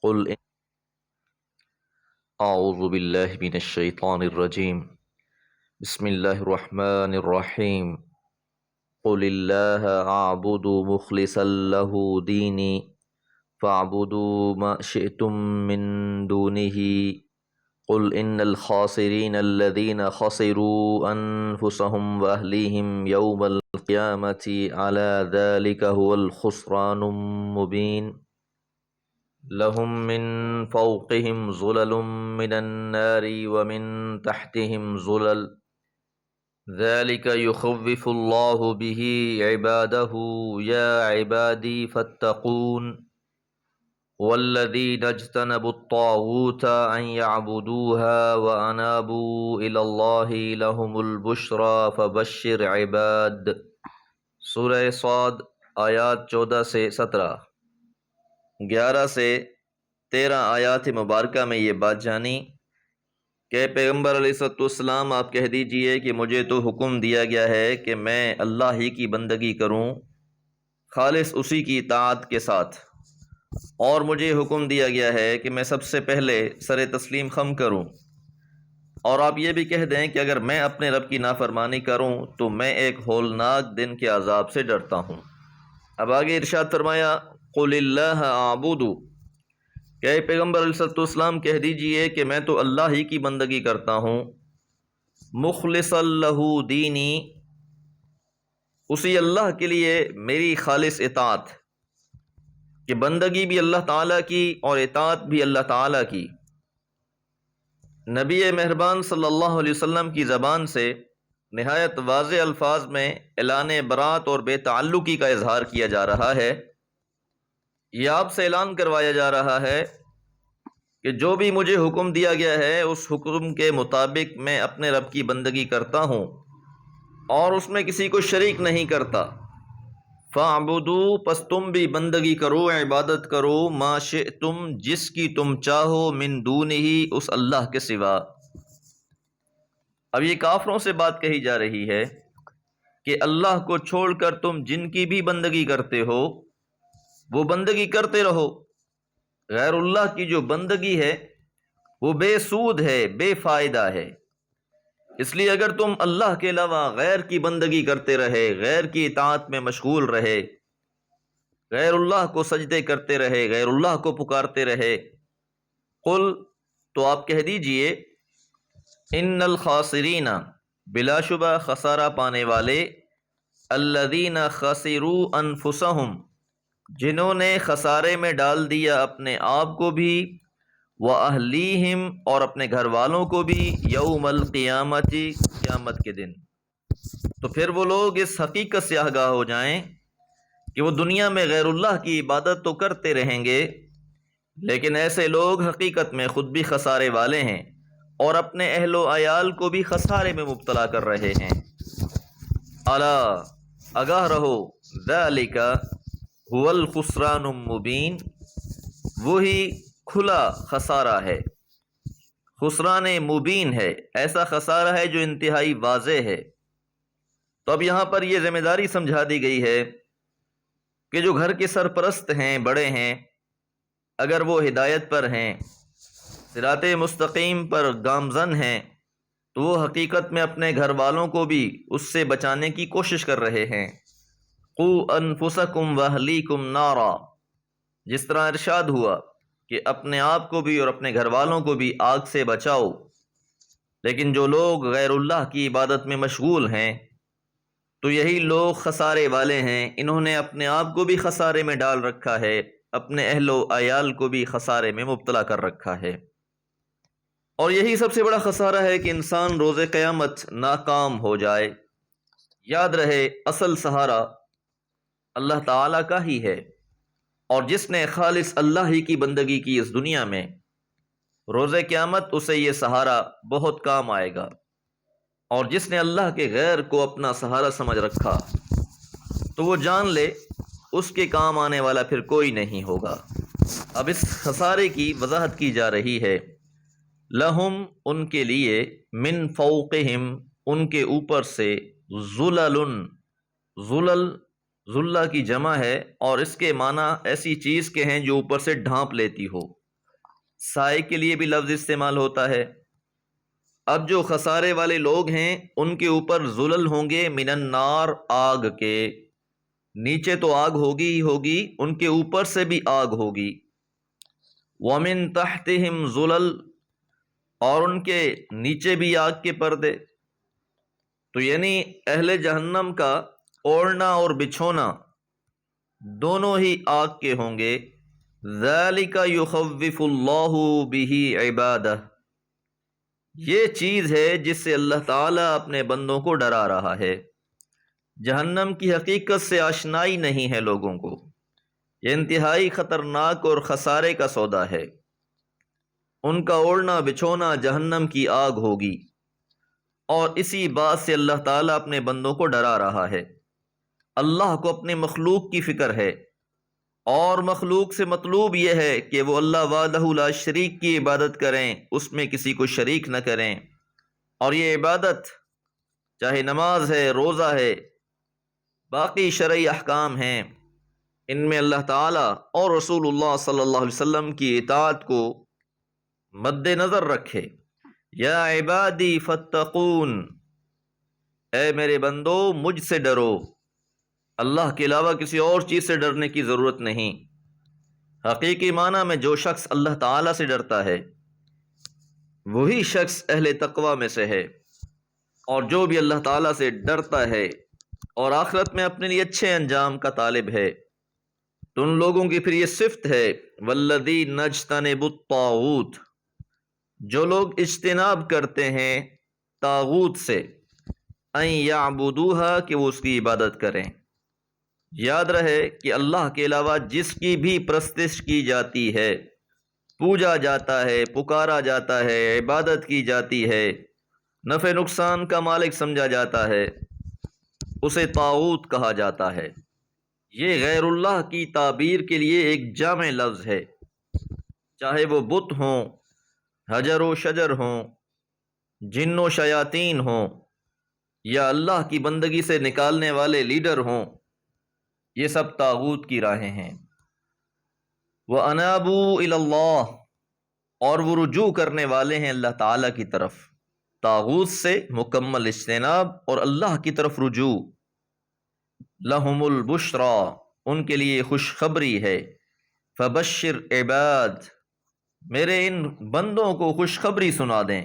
قل اعوذ باللہ من الشیطان الرجیم بسم اللہ الرحمن الرحیم قل اللہ اعبد مخلصا لہ دینی فاعبدوا ما شئتم من دونہ قل ان الخاسرین الذین خسروا انفسهم واہلیہم یوم القیامۃ علی ذلک هو الخسران المبین لهم من فوقهم ظلل من النار ومن تحتهم ظلل ذلك يخوف الله به عباده يا عبادي فاتقون والذين اجتنبوا الطاغوت أن يعبدوها وأنابوا إلى الله لهم البشرى فبشر عباد۔ سورہ صاد آیات 14 سے 17، 11 سے 13 آیات مبارکہ میں یہ بات جانی کہ پیغمبر علیہ السلام آپ کہہ دیجئے کہ مجھے تو حکم دیا گیا ہے کہ میں اللہ ہی کی بندگی کروں خالص اسی کی اطاعت کے ساتھ، اور مجھے حکم دیا گیا ہے کہ میں سب سے پہلے سر تسلیم خم کروں، اور آپ یہ بھی کہہ دیں کہ اگر میں اپنے رب کی نافرمانی کروں تو میں ایک ہولناک دن کے عذاب سے ڈرتا ہوں۔ اب آگے ارشاد فرمایا قل اللہ اعبد، کہ اے پیغمبر علیہ السلام کہہ دیجئے کہ میں تو اللہ ہی کی بندگی کرتا ہوں، مخلصا لہ دینی، اسی اللہ کے لیے میری خالص اطاعت، کہ بندگی بھی اللہ تعالیٰ کی اور اطاعت بھی اللہ تعالیٰ کی۔ نبی مہربان صلی اللہ علیہ وسلم کی زبان سے نہایت واضح الفاظ میں اعلان برات اور بے تعلقی کا اظہار کیا جا رہا ہے۔ یہ آپ سے اعلان کروایا جا رہا ہے کہ جو بھی مجھے حکم دیا گیا ہے اس حکم کے مطابق میں اپنے رب کی بندگی کرتا ہوں اور اس میں کسی کو شریک نہیں کرتا۔ فاعبدوا، پس تم بھی بندگی کرو، عبادت کرو، ما شئتم، جس کی تم چاہو، من دونہ، اس اللہ کے سوا۔ اب یہ کافروں سے بات کہی جا رہی ہے کہ اللہ کو چھوڑ کر تم جن کی بھی بندگی کرتے ہو وہ بندگی کرتے رہو۔ غیر اللہ کی جو بندگی ہے وہ بے سود ہے، بے فائدہ ہے، اس لیے اگر تم اللہ کے علاوہ غیر کی بندگی کرتے رہے، غیر کی اطاعت میں مشغول رہے، غیر اللہ کو سجدے کرتے رہے، غیر اللہ کو پکارتے رہے، قل، تو آپ کہہ دیجئے، ان الخاسرین، بلا شبہ خسارہ پانے والے، الذین خسروا انفسہم، جنہوں نے خسارے میں ڈال دیا اپنے آپ کو بھی، وَأَهْلِيهِمْ، اور اپنے گھر والوں کو بھی، یوم القیامت، قیامت کے دن۔ تو پھر وہ لوگ اس حقیقت سے آگاہ ہو جائیں کہ وہ دنیا میں غیر اللہ کی عبادت تو کرتے رہیں گے، لیکن ایسے لوگ حقیقت میں خود بھی خسارے والے ہیں اور اپنے اہل و عیال کو بھی خسارے میں مبتلا کر رہے ہیں۔ الا، آگاہ رہو، ذالک هو الخسران المبین، وہی کھلا خسارہ ہے، خسران مبین ہے، ایسا خسارہ ہے جو انتہائی واضح ہے۔ تو اب یہاں پر یہ ذمہ داری سمجھا دی گئی ہے کہ جو گھر کے سرپرست ہیں، بڑے ہیں، اگر وہ ہدایت پر ہیں، صراط مستقیم پر گامزن ہیں، تو وہ حقیقت میں اپنے گھر والوں کو بھی اس سے بچانے کی کوشش کر رہے ہیں۔ قوا انفسکم واہلیکم نارا، جس طرح ارشاد ہوا کہ اپنے آپ کو بھی اور اپنے گھر والوں کو بھی آگ سے بچاؤ، لیکن جو لوگ غیر اللہ کی عبادت میں مشغول ہیں تو یہی لوگ خسارے والے ہیں، انہوں نے اپنے آپ کو بھی خسارے میں ڈال رکھا ہے، اپنے اہل و عیال کو بھی خسارے میں مبتلا کر رکھا ہے۔ اور یہی سب سے بڑا خسارہ ہے کہ انسان روز قیامت ناکام ہو جائے۔ یاد رہے، اصل سہارا اللہ تعالیٰ کا ہی ہے، اور جس نے خالص اللہ ہی کی بندگی کی اس دنیا میں، روز قیامت اسے یہ سہارا بہت کام آئے گا، اور جس نے اللہ کے غیر کو اپنا سہارا سمجھ رکھا تو وہ جان لے اس کے کام آنے والا پھر کوئی نہیں ہوگا۔ اب اس خسارے کی وضاحت کی جا رہی ہے۔ لہم، ان کے لیے، من فوقہم، ان کے اوپر سے، ظلل، ظلل ذلہ کی جمع ہے اور اس کے معنی ایسی چیز کے ہیں جو اوپر سے ڈھانپ لیتی ہو۔ سائے کے لیے بھی لفظ استعمال ہوتا ہے۔ اب جو خسارے والے لوگ ہیں ان کے اوپر ذلل ہوں گے من النار، آگ کے۔ نیچے تو آگ ہوگی ہی ہوگی، ان کے اوپر سے بھی آگ ہوگی۔ وَمِن تَحْتِهِمْ ذُلَلْ، اور ان کے نیچے بھی آگ کے پردے۔ تو یعنی اہل جہنم کا اوڑھنا اور بچھونا دونوں ہی آگ کے ہوں گے۔ ذَلِكَ يُخَوِّفُ اللَّهُ بِهِ عِبَادَهُ، یہ چیز ہے جس سے اللہ تعالیٰ اپنے بندوں کو ڈرا رہا ہے۔ جہنم کی حقیقت سے آشنائی نہیں ہے لوگوں کو، یہ انتہائی خطرناک اور خسارے کا سودا ہے۔ ان کا اوڑھنا بچھونا جہنم کی آگ ہوگی، اور اسی بات سے اللہ تعالیٰ اپنے بندوں کو ڈرا رہا ہے۔ اللہ کو اپنے مخلوق کی فکر ہے، اور مخلوق سے مطلوب یہ ہے کہ وہ اللہ وحدہ لا شریک کی عبادت کریں، اس میں کسی کو شریک نہ کریں۔ اور یہ عبادت چاہے نماز ہے، روزہ ہے، باقی شرعی احکام ہیں، ان میں اللہ تعالیٰ اور رسول اللہ صلی اللہ علیہ وسلم کی اطاعت کو مد نظر رکھے۔ یا عبادی فاتقون، اے میرے بندو مجھ سے ڈرو۔ اللہ کے علاوہ کسی اور چیز سے ڈرنے کی ضرورت نہیں۔ حقیقی معنی میں جو شخص اللہ تعالیٰ سے ڈرتا ہے وہی شخص اہل تقوی میں سے ہے، اور جو بھی اللہ تعالیٰ سے ڈرتا ہے اور آخرت میں اپنے لیے اچھے انجام کا طالب ہے، تو ان لوگوں کی پھر یہ صفت ہے والذین اجتنبوا الطاغوت، جو لوگ اجتناب کرتے ہیں طاغوت سے، ان یعبدوہا، کہ وہ اس کی عبادت کریں۔ یاد رہے کہ اللہ کے علاوہ جس کی بھی پرستش کی جاتی ہے، پوجا جاتا ہے، پکارا جاتا ہے، عبادت کی جاتی ہے، نفع نقصان کا مالک سمجھا جاتا ہے، اسے طاغوت کہا جاتا ہے۔ یہ غیر اللہ کی تعبیر کے لیے ایک جامع لفظ ہے، چاہے وہ بت ہوں، حجر و شجر ہوں، جن و شیاطین ہوں، یا اللہ کی بندگی سے نکالنے والے لیڈر ہوں، یہ سب طاغوت کی راہیں ہیں۔ وَأَنَابُوا إِلَى اللَّهِ، اور وہ رجوع کرنے والے ہیں اللہ تعالیٰ کی طرف۔ طاغوت سے مکمل اجتناب اور اللہ کی طرف رجوع۔ لَهُمُ الْبُشْرَى، ان کے لیے خوشخبری ہے۔ فَبَشِّرْ عِبَاد، میرے ان بندوں کو خوشخبری سنا دیں۔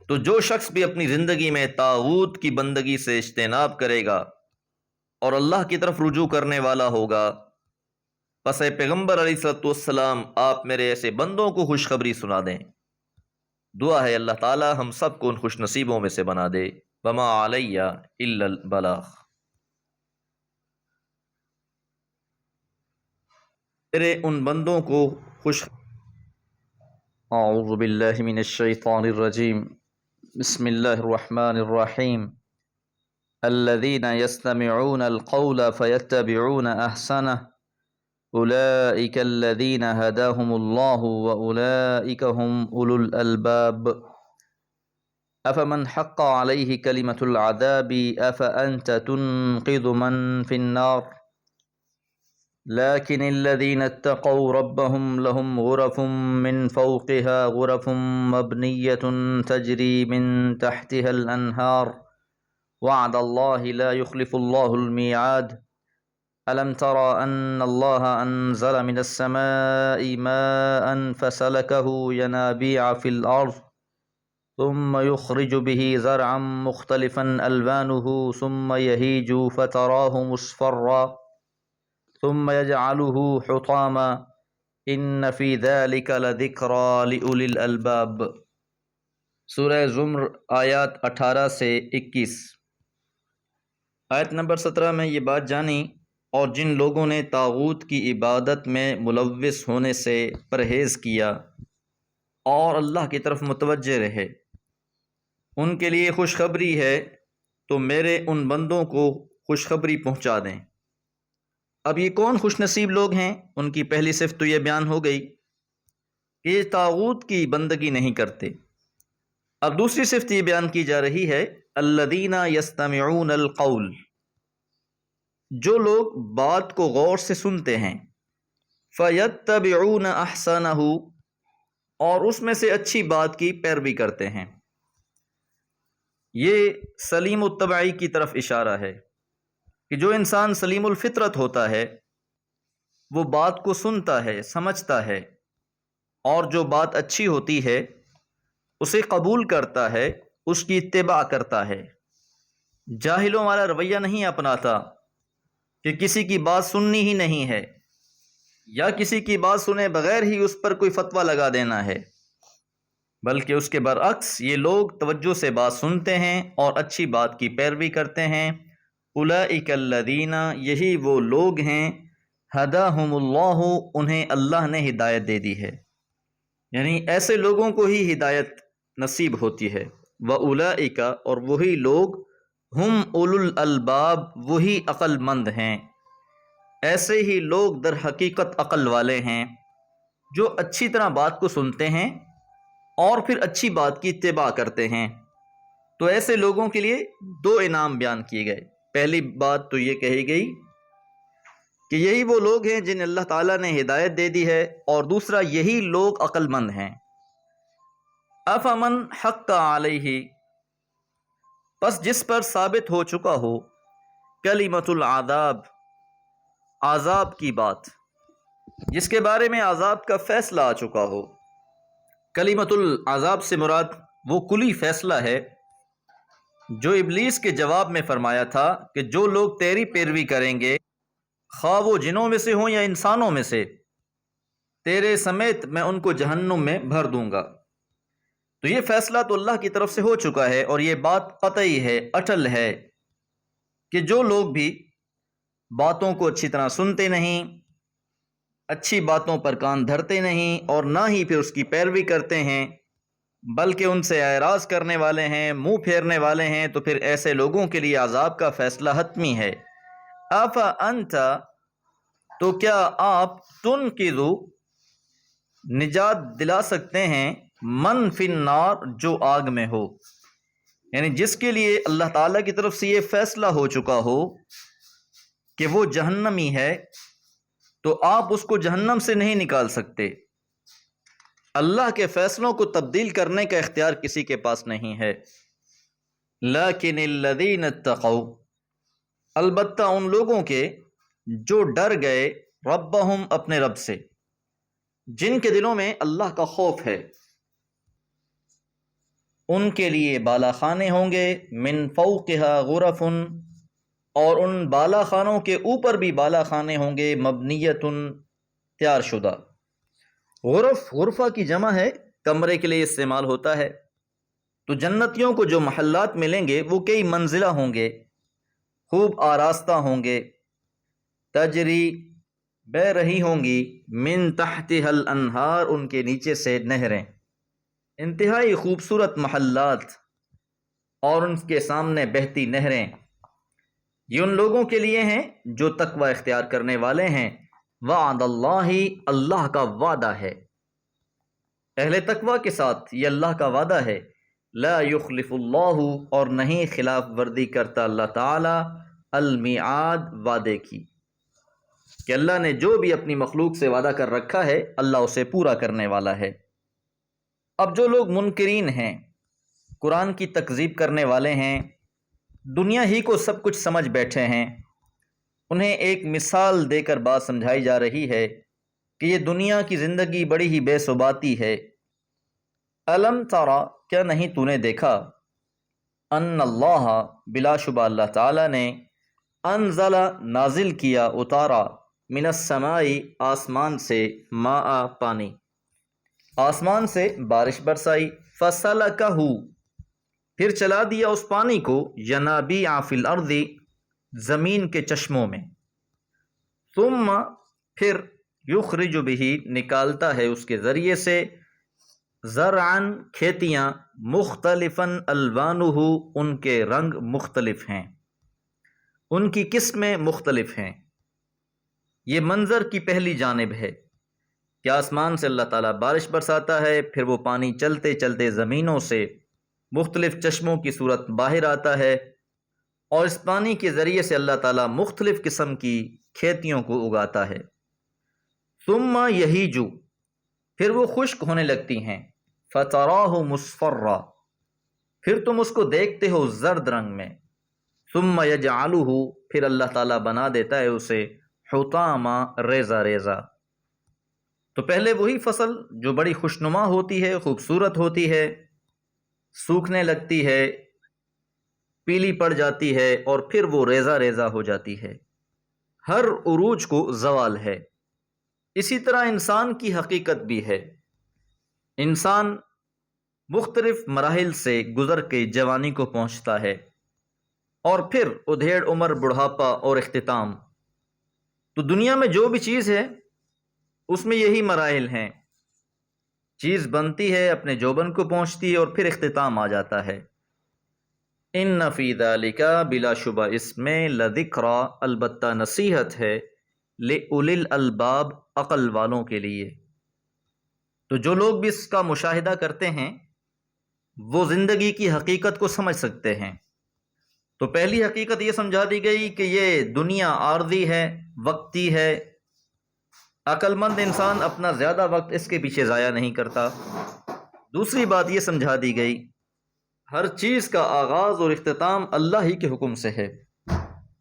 تو جو شخص بھی اپنی زندگی میں طاغوت کی بندگی سے اجتناب کرے گا اور اللہ کی طرف رجوع کرنے والا ہوگا، پس اے پیغمبر علیہ الصلوۃ والسلام آپ میرے ایسے بندوں کو خوشخبری سنا دیں۔ دعا ہے اللہ تعالی ہم سب کو ان خوش نصیبوں میں سے بنا دے۔ وما علیہ الا البلاغ، میرے ان بندوں کو خوش۔ اعوذ باللہ من الشیطان الرجیم، بسم اللہ الرحمن الرحیم۔ الذين يستمعون القول فيتبعون أحسنه أولئك الذين هداهم الله وأولئك هم أولو الألباب أفمن حق عليه كلمة العذاب أفأنت تنقذ من في النار لكن الذين اتقوا ربهم لهم غرف من فوقها غرف مبنية تجري من تحتها الأنهار وعد الله لا يخلف الله الميعاد ألم تر أن الله أنزل من السماء ماء فسلكه ينابيع في الأرض ثم يخرج به زرعا مختلفا ألوانه ثم يهيج فتراه مصفرا ثم يجعله حطاما إن في ذلك لذكرى لأولي الألباب۔ سورہ زمر آیات 18 سے 21۔ آیت نمبر 17 میں یہ بات جانی، اور جن لوگوں نے طاغوت کی عبادت میں ملوث ہونے سے پرہیز کیا اور اللہ کی طرف متوجہ رہے، ان کے لیے خوشخبری ہے، تو میرے ان بندوں کو خوشخبری پہنچا دیں۔ اب یہ کون خوش نصیب لوگ ہیں؟ ان کی پہلی صفت تو یہ بیان ہو گئی کہ یہ طاغوت کی بندگی نہیں کرتے۔ اب دوسری صفت یہ بیان کی جا رہی ہے الذین یستمعون القول، جو لوگ بات کو غور سے سنتے ہیں، فَيَتَّبِعُونَ أَحْسَنَهُ، اور اس میں سے اچھی بات کی پیروی کرتے ہیں۔ یہ سلیم الطبعی کی طرف اشارہ ہے کہ جو انسان سلیم الفطرت ہوتا ہے وہ بات کو سنتا ہے، سمجھتا ہے، اور جو بات اچھی ہوتی ہے اسے قبول کرتا ہے، اس کی اتباع کرتا ہے۔ جاہلوں والا رویہ نہیں اپناتا کہ کسی کی بات سننی ہی نہیں ہے، یا کسی کی بات سنے بغیر ہی اس پر کوئی فتویٰ لگا دینا ہے، بلکہ اس کے برعکس یہ لوگ توجہ سے بات سنتے ہیں اور اچھی بات کی پیروی کرتے ہیں۔ اولئک الذین، یہی وہ لوگ ہیں، ہداہم اللہ، انہیں اللہ نے ہدایت دے دی ہے، یعنی ایسے لوگوں کو ہی ہدایت نصیب ہوتی ہے۔ وَأُولَئِکَ، اور وہی لوگ، ہم اولو الالباب، وہی عقل مند ہیں۔ ایسے ہی لوگ در حقیقت عقل والے ہیں جو اچھی طرح بات کو سنتے ہیں اور پھر اچھی بات کی اتباع کرتے ہیں۔ تو ایسے لوگوں کے لیے دو انعام بیان کیے گئے۔ پہلی بات تو یہ کہی گئی کہ یہی وہ لوگ ہیں جنہیں اللہ تعالیٰ نے ہدایت دے دی ہے، اور دوسرا یہی لوگ عقل مند ہیں۔ افمن حق علیہ، پس جس پر ثابت ہو چکا ہو کلمۃ العذاب، عذاب کی بات، جس کے بارے میں عذاب کا فیصلہ آ چکا ہو۔ کلمۃ العذاب سے مراد وہ کلی فیصلہ ہے جو ابلیس کے جواب میں فرمایا تھا کہ جو لوگ تیری پیروی کریں گے، خواہ وہ جنوں میں سے ہوں یا انسانوں میں سے، تیرے سمیت میں ان کو جہنم میں بھر دوں گا۔ تو یہ فیصلہ تو اللہ کی طرف سے ہو چکا ہے، اور یہ بات قطعی ہے، اٹل ہے، کہ جو لوگ بھی باتوں کو اچھی طرح سنتے نہیں، اچھی باتوں پر کان دھرتے نہیں، اور نہ ہی پھر اس کی پیروی کرتے ہیں، بلکہ ان سے اعراض کرنے والے ہیں، منہ پھیرنے والے ہیں، تو پھر ایسے لوگوں کے لیے عذاب کا فیصلہ حتمی ہے۔ انت، تو کیا آپ، تنقذ، نجات دلا سکتے ہیں، من فی النار، جو آگ میں ہو، یعنی جس کے لیے اللہ تعالیٰ کی طرف سے یہ فیصلہ ہو چکا ہو کہ وہ جہنمی ہے، تو آپ اس کو جہنم سے نہیں نکال سکتے۔ اللہ کے فیصلوں کو تبدیل کرنے کا اختیار کسی کے پاس نہیں ہے۔ لیکن الذین اتقوا، البتہ ان لوگوں کے جو ڈر گئے، ربہم، اپنے رب سے، جن کے دلوں میں اللہ کا خوف ہے، ان کے لیے بالا خانے ہوں گے، من فوقہا غرف، اور ان بالا خانوں کے اوپر بھی بالا خانے ہوں گے، مبنیتن، تیار شدہ۔ غرف، غرفہ کی جمع ہے، کمرے کے لیے استعمال ہوتا ہے۔ تو جنتیوں کو جو محلات ملیں گے وہ کئی منزلہ ہوں گے، خوب آراستہ ہوں گے، تجری، بہہ رہی ہوں گی، من تحتها الانہار، ان کے نیچے سے نہریں، انتہائی خوبصورت محلات، اور ان کے سامنے بہتی نہریں۔ یہ ان لوگوں کے لیے ہیں جو تقوی اختیار کرنے والے ہیں۔ وعد اللہ، اللہ کا وعدہ ہے، اہل تقوی کے ساتھ یہ اللہ کا وعدہ ہے۔ لا یخلف اللہ، اور نہیں خلاف ورزی کرتا اللہ تعالی، المیعاد، وعدے کی، کہ اللہ نے جو بھی اپنی مخلوق سے وعدہ کر رکھا ہے اللہ اسے پورا کرنے والا ہے۔ اب جو لوگ منکرین ہیں، قرآن کی تکذیب کرنے والے ہیں، دنیا ہی کو سب کچھ سمجھ بیٹھے ہیں، انہیں ایک مثال دے کر بات سمجھائی جا رہی ہے کہ یہ دنیا کی زندگی بڑی ہی بے ثباتی ہے۔ الم ترى، کیا نہیں تو نے دیکھا، ان اللہ، بلا شبہ اللہ تعالی نے، انزل، نازل کیا، اتارا، من السماء، آسمان سے، ماء، پانی، آسمان سے بارش برسائی، فسلکہ، پھر چلا دیا اس پانی کو، ینابیع فی الارض، زمین کے چشموں میں، ثم، پھر، یخرج بہ، نکالتا ہے اس کے ذریعے سے، زرعن، کھیتیاں، مختلفاً الوانہ، ان کے رنگ مختلف ہیں، ان کی قسمیں مختلف ہیں۔ یہ منظر کی پہلی جانب ہے کہ آسمان سے اللہ تعالیٰ بارش برساتا ہے، پھر وہ پانی چلتے چلتے زمینوں سے مختلف چشموں کی صورت باہر آتا ہے، اور اس پانی کے ذریعے سے اللہ تعالیٰ مختلف قسم کی کھیتیوں کو اگاتا ہے۔ ثم یہیج، پھر وہ خشک ہونے لگتی ہیں، فتراہ مصفرا، پھر تم اس کو دیکھتے ہو زرد رنگ میں، ثم یجعلہ، پھر اللہ تعالیٰ بنا دیتا ہے اسے حطاما، ریزہ ریزہ۔ تو پہلے وہی فصل جو بڑی خوشنما ہوتی ہے، خوبصورت ہوتی ہے، سوکھنے لگتی ہے، پیلی پڑ جاتی ہے، اور پھر وہ ریزہ ریزہ ہو جاتی ہے، ہر عروج کو زوال ہے۔ اسی طرح انسان کی حقیقت بھی ہے۔ انسان مختلف مراحل سے گزر کے جوانی کو پہنچتا ہے، اور پھر ادھیڑ عمر، بڑھاپا اور اختتام۔ تو دنیا میں جو بھی چیز ہے اس میں یہی مراحل ہیں، چیز بنتی ہے، اپنے جوبن کو پہنچتی ہے، اور پھر اختتام آ جاتا ہے۔ ان فی ذالک، بلا شبہ اس میں، لذکری، البتہ نصیحت ہے، لأولی الالباب، عقل والوں کے لیے۔ تو جو لوگ بھی اس کا مشاہدہ کرتے ہیں وہ زندگی کی حقیقت کو سمجھ سکتے ہیں۔ تو پہلی حقیقت یہ سمجھا دی گئی کہ یہ دنیا عارضی ہے، وقتی ہے، عقل مند انسان اپنا زیادہ وقت اس کے پیچھے ضائع نہیں کرتا۔ دوسری بات یہ سمجھا دی گئی ہر چیز کا آغاز اور اختتام اللہ ہی کے حکم سے ہے۔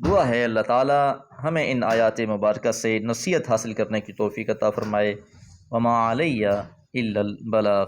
دعا ہے اللہ تعالی ہمیں ان آیات مبارکہ سے نصیحت حاصل کرنے کی توفیق عطا فرمائے۔ وما علیہ الا البلاغ۔